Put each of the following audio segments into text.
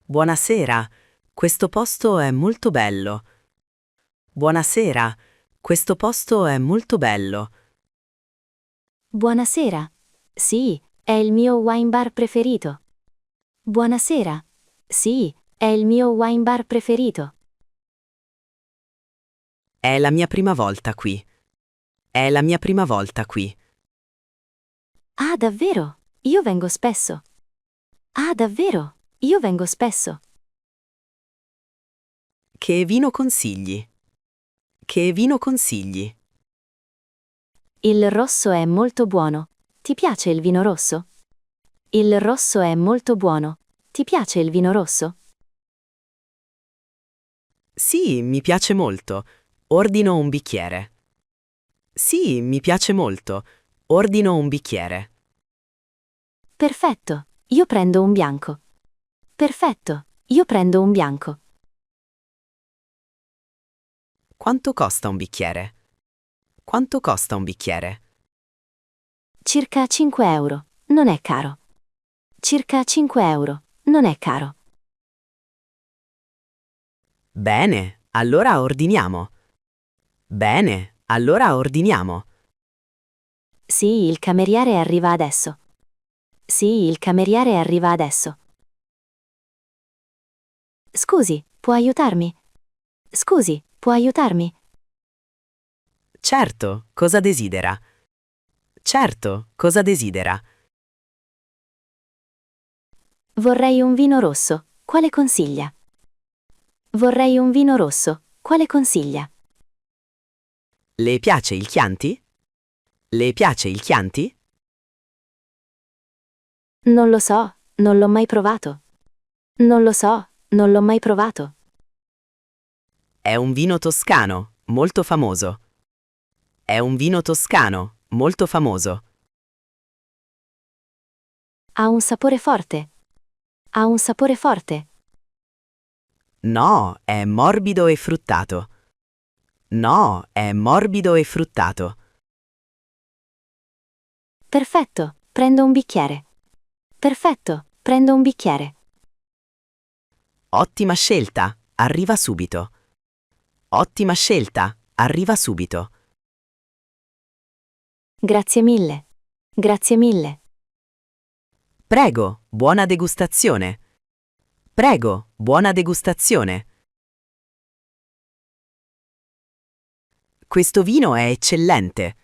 Buonasera, questo posto è molto bello. Buonasera, questo posto è molto bello. Buonasera. Sì, è il mio wine bar preferito. Buonasera. Sì, è il mio wine bar preferito. È la mia prima volta qui. È la mia prima volta qui. Ah, davvero? Io vengo spesso. Ah, davvero? Io vengo spesso. Che vino consigli? Che vino consigli? Il rosso è molto buono. Ti piace il vino rosso? Il rosso è molto buono. Ti piace il vino rosso? Sì, mi piace molto. Ordino un bicchiere. Sì, mi piace molto. Ordino un bicchiere. Perfetto. Io prendo un bianco. Perfetto. Io prendo un bianco. Quanto costa un bicchiere? Quanto costa un bicchiere? Circa 5 euro. Non è caro. Circa 5 euro. Non è caro. Bene, allora ordiniamo. Bene, allora ordiniamo. Sì, il cameriere arriva adesso. Sì, il cameriere arriva adesso. Scusi, può aiutarmi? Scusi, può aiutarmi? Certo, cosa desidera? Certo, cosa desidera? Vorrei un vino rosso. Quale consiglia? Vorrei un vino rosso. Quale consiglia? Le piace il Chianti? Le piace il Chianti? Non lo so, non l'ho mai provato. Non lo so, non l'ho mai provato. È un vino toscano, molto famoso. È un vino toscano, molto famoso. Ha un sapore forte. Ha un sapore forte. No, è morbido e fruttato. No, è morbido e fruttato. Perfetto, prendo un bicchiere. Perfetto, prendo un bicchiere. Ottima scelta, arriva subito. Ottima scelta, arriva subito. Grazie mille. Grazie mille. Prego, buona degustazione. Prego, buona degustazione. Questo vino è eccellente.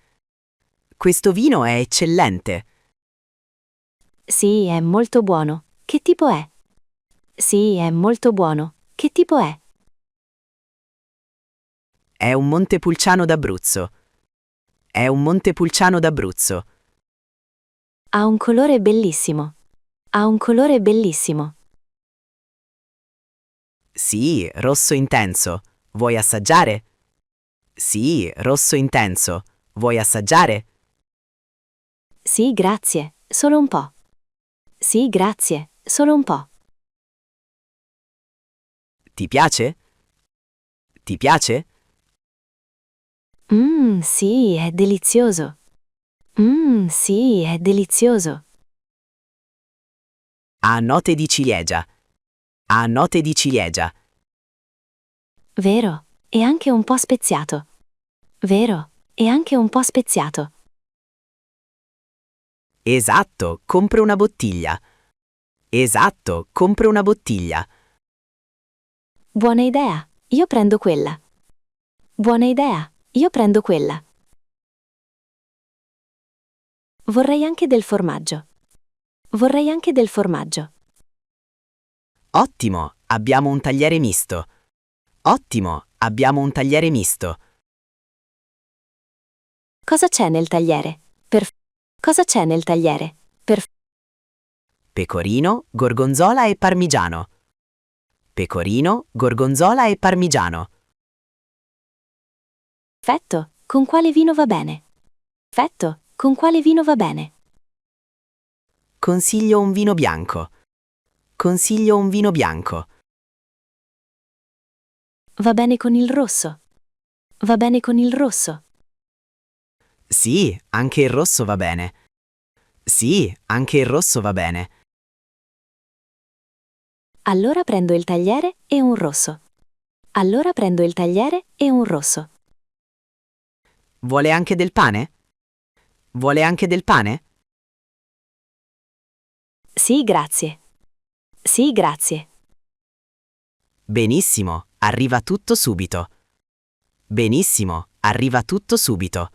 Questo vino è eccellente. Sì, è molto buono. Che tipo è? Sì, è molto buono. Che tipo è? È un Montepulciano d'Abruzzo. È un Montepulciano d'Abruzzo. Ha un colore bellissimo. Ha un colore bellissimo. Sì, rosso intenso. Vuoi assaggiare? Sì, rosso intenso. Vuoi assaggiare? Sì, grazie. Solo un po'. Sì, grazie. Solo un po'. Ti piace? Ti piace? Sì, è delizioso. Sì, è delizioso. Ha note di ciliegia. Ha note di ciliegia. Vero? E anche un po' speziato. Vero? E anche un po' speziato. Esatto, compro una bottiglia. Esatto, compro una bottiglia. Buona idea. Io prendo quella. Buona idea. Io prendo quella. Vorrei anche del formaggio. Vorrei anche del formaggio. Ottimo, abbiamo un tagliere misto. Ottimo, abbiamo un tagliere misto. Cosa c'è nel tagliere? Cosa c'è nel tagliere? Pecorino, gorgonzola e parmigiano. Pecorino, gorgonzola e parmigiano. Perfetto. Con quale vino va bene? Perfetto. Con quale vino va bene? Consiglio un vino bianco. Consiglio un vino bianco. Va bene con il rosso. Va bene con il rosso. Sì, anche il rosso va bene. Sì, anche il rosso va bene. Allora prendo il tagliere e un rosso. Allora prendo il tagliere e un rosso. Vuole anche del pane? Vuole anche del pane? Sì, grazie. Sì, grazie. Benissimo, arriva tutto subito. Benissimo, arriva tutto subito.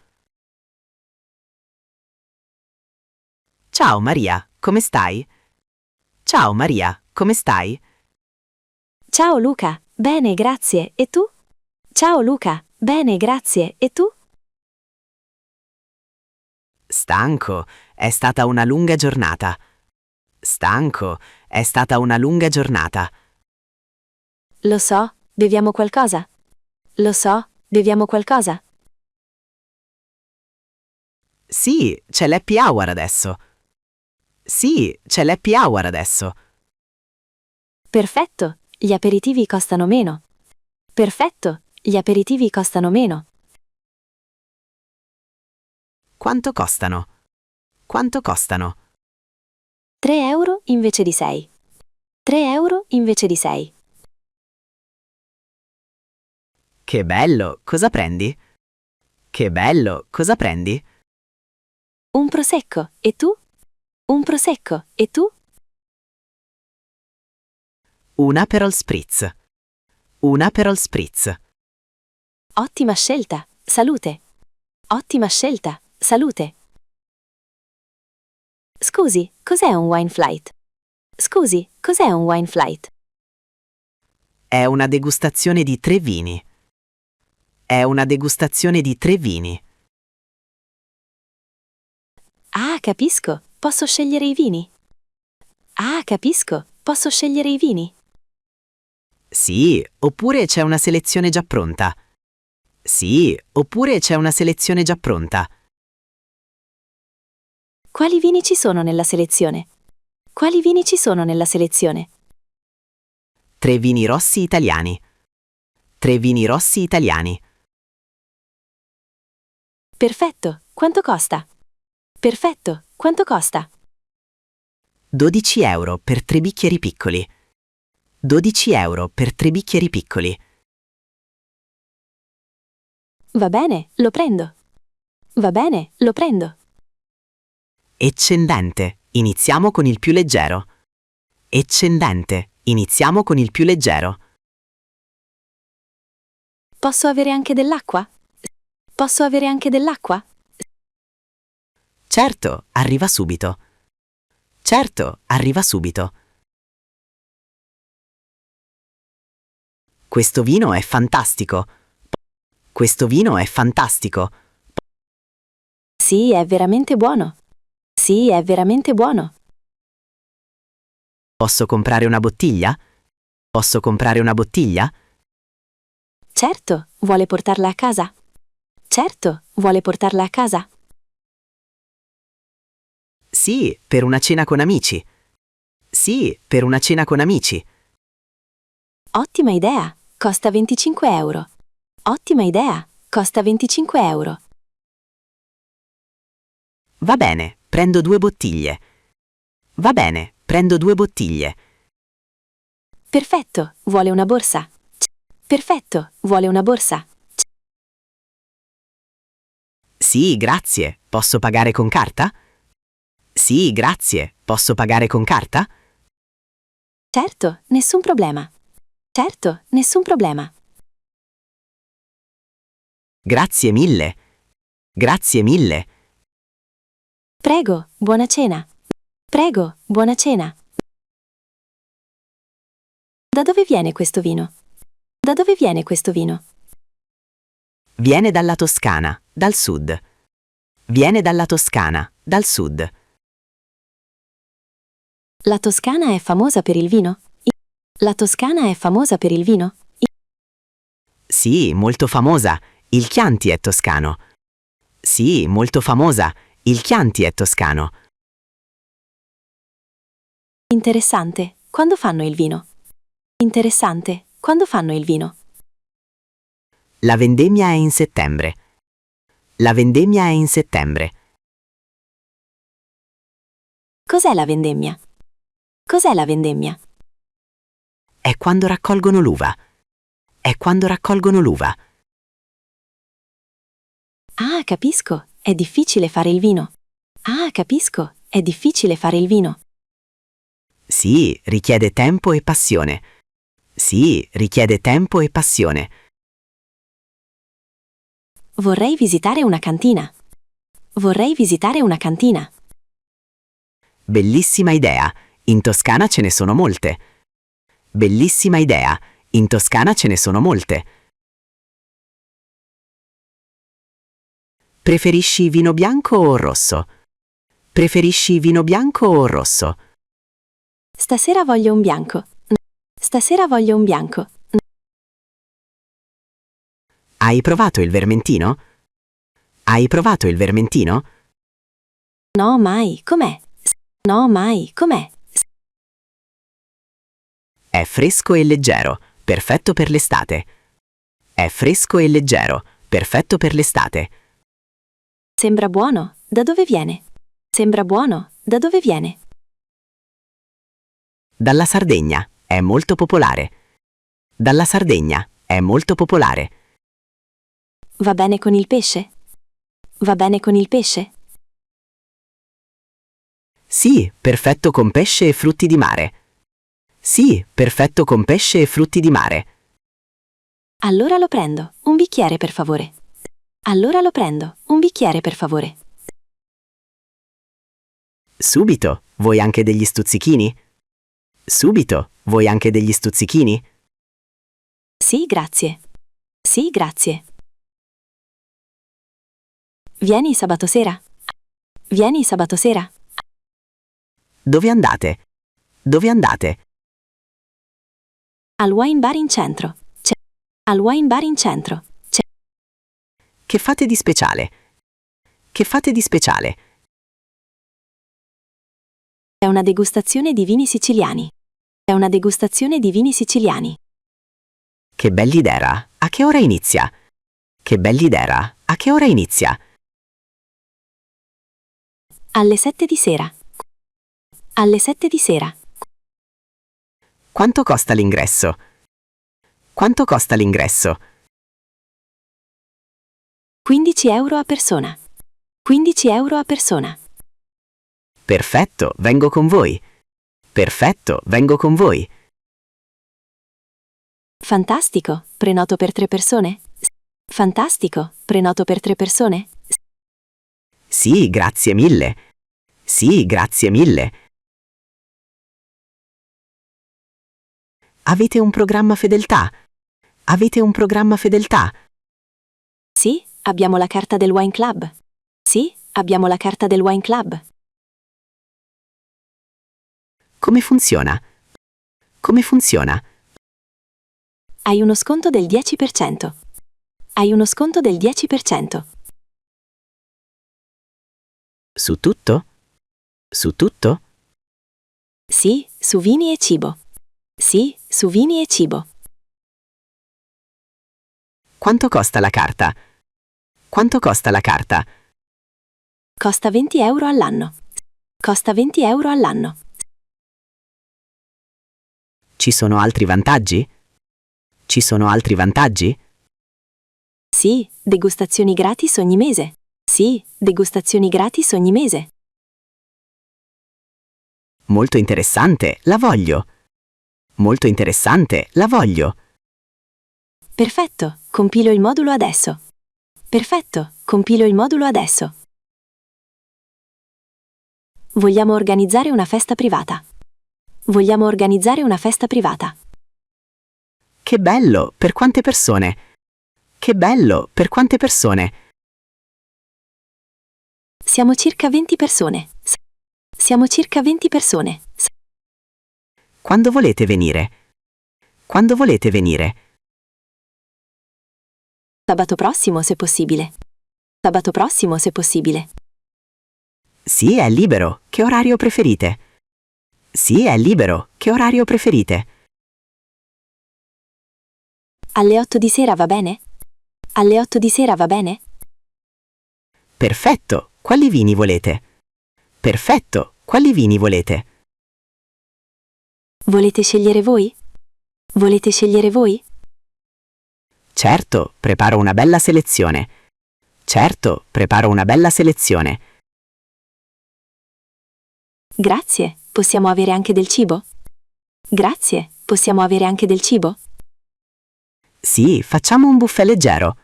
Ciao Maria, come stai? Ciao Maria, come stai? Ciao Luca, bene, grazie. E tu? Ciao Luca, bene, grazie. E tu? Stanco, è stata una lunga giornata. Stanco, è stata una lunga giornata. Lo so, beviamo qualcosa? Lo so, beviamo qualcosa? Sì, c'è l'happy hour adesso. Sì, c'è l'happy hour adesso. Perfetto, gli aperitivi costano meno. Perfetto, gli aperitivi costano meno. Quanto costano? Quanto costano? 3 euro invece di 6. 3 euro invece di 6. Che bello, cosa prendi? Che bello, cosa prendi? Un prosecco, e tu? Un prosecco, e tu? Un Aperol Spritz. Un Aperol Spritz. Ottima scelta, salute. Ottima scelta, salute. Scusi, cos'è un wine flight? Scusi, cos'è un wine flight? È una degustazione di 3 vini. È una degustazione di 3 vini. Ah, capisco, posso scegliere i vini. Ah, capisco, posso scegliere i vini. Sì, oppure c'è una selezione già pronta. Sì, oppure c'è una selezione già pronta. Quali vini ci sono nella selezione? Quali vini ci sono nella selezione? 3 vini rossi italiani. 3 vini rossi italiani. Perfetto, quanto costa? Perfetto, quanto costa? 12 euro per 3 bicchieri piccoli. 12 euro per 3 bicchieri piccoli. Va bene, lo prendo. Va bene, lo prendo. Eccendente, iniziamo con il più leggero. Eccendente, iniziamo con il più leggero. Posso avere anche dell'acqua? Posso avere anche dell'acqua? Certo, arriva subito. Certo, arriva subito. Questo vino è fantastico. Questo vino è fantastico. Sì, è veramente buono. Sì, è veramente buono. Posso comprare una bottiglia? Posso comprare una bottiglia? Certo, vuole portarla a casa? Certo, vuole portarla a casa? Sì, per una cena con amici. Sì, per una cena con amici. Ottima idea, costa 25 euro. Ottima idea, costa 25 euro. Va bene, prendo 2 bottiglie. Va bene, prendo 2 bottiglie. Perfetto, vuole una borsa? Perfetto, vuole una borsa? Sì, grazie. Posso pagare con carta? Sì, grazie. Posso pagare con carta? Certo, nessun problema. Certo, nessun problema. Grazie mille. Grazie mille. Prego, buona cena. Prego, buona cena. Da dove viene questo vino? Da dove viene questo vino? Viene dalla Toscana, dal sud. Viene dalla Toscana, dal sud. La Toscana è famosa per il vino? La Toscana è famosa per il vino? Sì, molto famosa. Il Chianti è toscano. Sì, molto famosa. Il Chianti è toscano. Interessante. Quando fanno il vino? Interessante. Quando fanno il vino? La vendemmia è in settembre. La vendemmia è in settembre. Cos'è la vendemmia? Cos'è la vendemmia? È quando raccolgono l'uva. È quando raccolgono l'uva. Ah, capisco, è difficile fare il vino. Ah, capisco, è difficile fare il vino. Sì, richiede tempo e passione. Sì, richiede tempo e passione. Vorrei visitare una cantina. Vorrei visitare una cantina. Bellissima idea. In Toscana ce ne sono molte. Bellissima idea. In Toscana ce ne sono molte. Preferisci vino bianco o rosso? Preferisci vino bianco o rosso? Stasera voglio un bianco. Stasera voglio un bianco. Hai provato il vermentino? Hai provato il vermentino? No, mai, com'è? No, mai, com'è? È fresco e leggero, perfetto per l'estate. È fresco e leggero, perfetto per l'estate. Sembra buono. Da dove viene? Sembra buono. Da dove viene? Dalla Sardegna, è molto popolare. Dalla Sardegna, è molto popolare. Va bene con il pesce? Va bene con il pesce? Sì, perfetto con pesce e frutti di mare. Sì, perfetto con pesce e frutti di mare. Allora lo prendo. Un bicchiere, per favore. Allora lo prendo. Un bicchiere, per favore. Subito, vuoi anche degli stuzzichini? Subito, vuoi anche degli stuzzichini? Sì, grazie. Sì, grazie. Vieni sabato sera? Vieni sabato sera? Dove andate? Dove andate? Al wine bar in centro. C'è. Al wine bar in centro. C'è. Che fate di speciale? Che fate di speciale? È una degustazione di vini siciliani. È una degustazione di vini siciliani. Che bell'idea! A che ora inizia? Che bell'idea! A che ora inizia? Alle 7 di sera. Alle 7 di sera. Quanto costa l'ingresso? Quanto costa l'ingresso? 15 euro a persona. 15 euro a persona. Perfetto, vengo con voi. Perfetto, vengo con voi. Fantastico, prenoto per 3 persone? Fantastico, prenoto per 3 persone? Sì, grazie mille. Sì, grazie mille. Avete un programma fedeltà? Avete un programma fedeltà? Sì, abbiamo la carta del wine club. Sì, abbiamo la carta del wine club. Come funziona? Come funziona? Hai uno sconto del 10%. Hai uno sconto del 10%. Su tutto? Su tutto? Sì, su vini e cibo. Sì, su vini e cibo. Quanto costa la carta? Quanto costa la carta? Costa 20 euro all'anno. Costa 20 euro all'anno. Ci sono altri vantaggi? Ci sono altri vantaggi? Sì, degustazioni gratis ogni mese. Sì, degustazioni gratis ogni mese. Molto interessante, la voglio. Molto interessante, la voglio. Perfetto, compilo il modulo adesso. Perfetto, compilo il modulo adesso. Vogliamo organizzare una festa privata. Vogliamo organizzare una festa privata. Che bello, per quante persone? Che bello, per quante persone? Siamo circa 20 persone. Siamo circa 20 persone. Quando volete venire? Quando volete venire? Sabato prossimo se possibile. Sabato prossimo se possibile. Sì, è libero. Che orario preferite? Sì, è libero. Che orario preferite? Alle 8 di sera va bene? Alle 8 di sera va bene? Perfetto. Quali vini volete? Perfetto. Quali vini volete? Volete scegliere voi? Volete scegliere voi? Certo, preparo una bella selezione. Certo, preparo una bella selezione. Grazie, possiamo avere anche del cibo? Grazie, possiamo avere anche del cibo? Sì, facciamo un buffet leggero.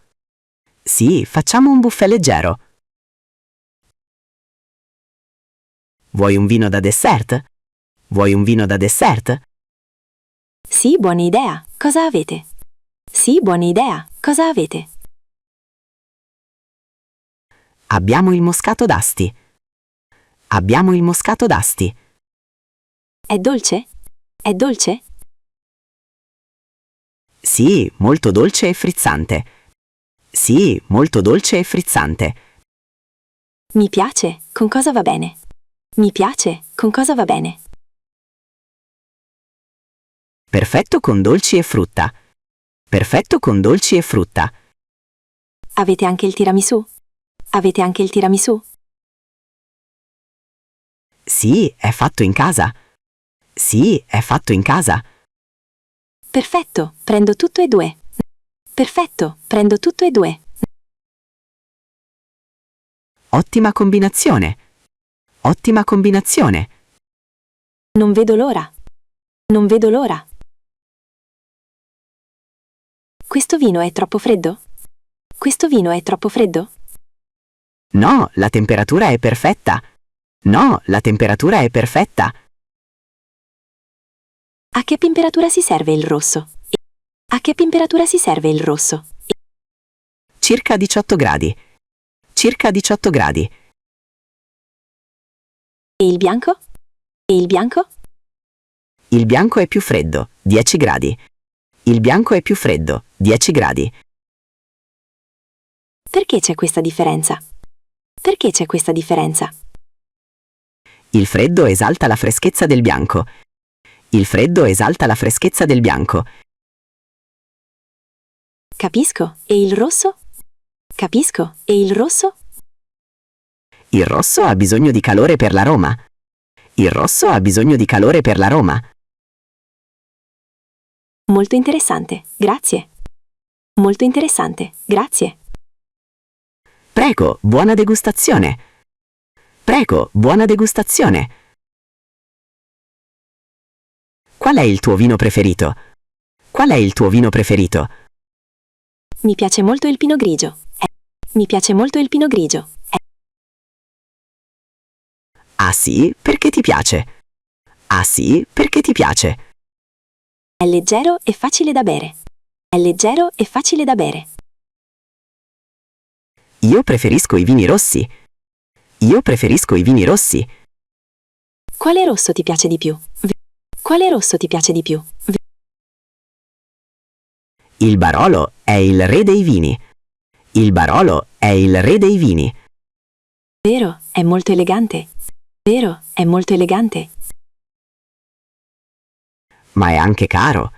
Sì, facciamo un buffet leggero. Vuoi un vino da dessert? Vuoi un vino da dessert? Sì, buona idea. Cosa avete? Sì, buona idea. Cosa avete? Abbiamo il moscato d'Asti. Abbiamo il moscato d'Asti. È dolce? È dolce? Sì, molto dolce e frizzante. Sì, molto dolce e frizzante. Mi piace. Con cosa va bene? Mi piace. Con cosa va bene? Perfetto con dolci e frutta. Perfetto con dolci e frutta. Avete anche il tiramisù? Avete anche il tiramisù? Sì, è fatto in casa. Sì, è fatto in casa. Perfetto, prendo tutto e due. Perfetto, prendo tutto e due. Ottima combinazione. Ottima combinazione. Non vedo l'ora. Non vedo l'ora. Questo vino è troppo freddo? Questo vino è troppo freddo? No, la temperatura è perfetta. No, la temperatura è perfetta. A che temperatura si serve il rosso? A che temperatura si serve il rosso? Circa 18 gradi. Circa 18 gradi. E il bianco? E il bianco? Il bianco è più freddo, 10 gradi. Il bianco è più freddo, 10 gradi. Perché c'è questa differenza? Perché c'è questa differenza? Il freddo esalta la freschezza del bianco. Il freddo esalta la freschezza del bianco. Capisco. E il rosso? Capisco. E il rosso? Il rosso ha bisogno di calore per l'aroma. Il rosso ha bisogno di calore per l'aroma. Molto interessante, grazie. Molto interessante, grazie. Prego, buona degustazione. Prego, buona degustazione. Qual è il tuo vino preferito? Qual è il tuo vino preferito? Mi piace molto il pino grigio. Mi piace molto il pino grigio. Ah sì, perché ti piace? Ah sì, perché ti piace? È leggero e facile da bere. È leggero e facile da bere. Io preferisco i vini rossi. Io preferisco i vini rossi. Quale rosso ti piace di più? Quale rosso ti piace di più? Il Barolo è il re dei vini. Il Barolo è il re dei vini. Vero, è molto elegante. Vero, è molto elegante. Ma è anche caro.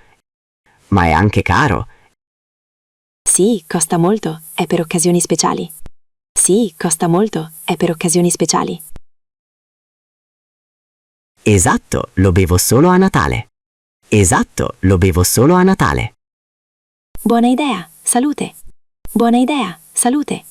Ma è anche caro. Sì, costa molto, è per occasioni speciali. Sì, costa molto, è per occasioni speciali. Esatto, lo bevo solo a Natale. Esatto, lo bevo solo a Natale. Buona idea, salute. Buona idea, salute.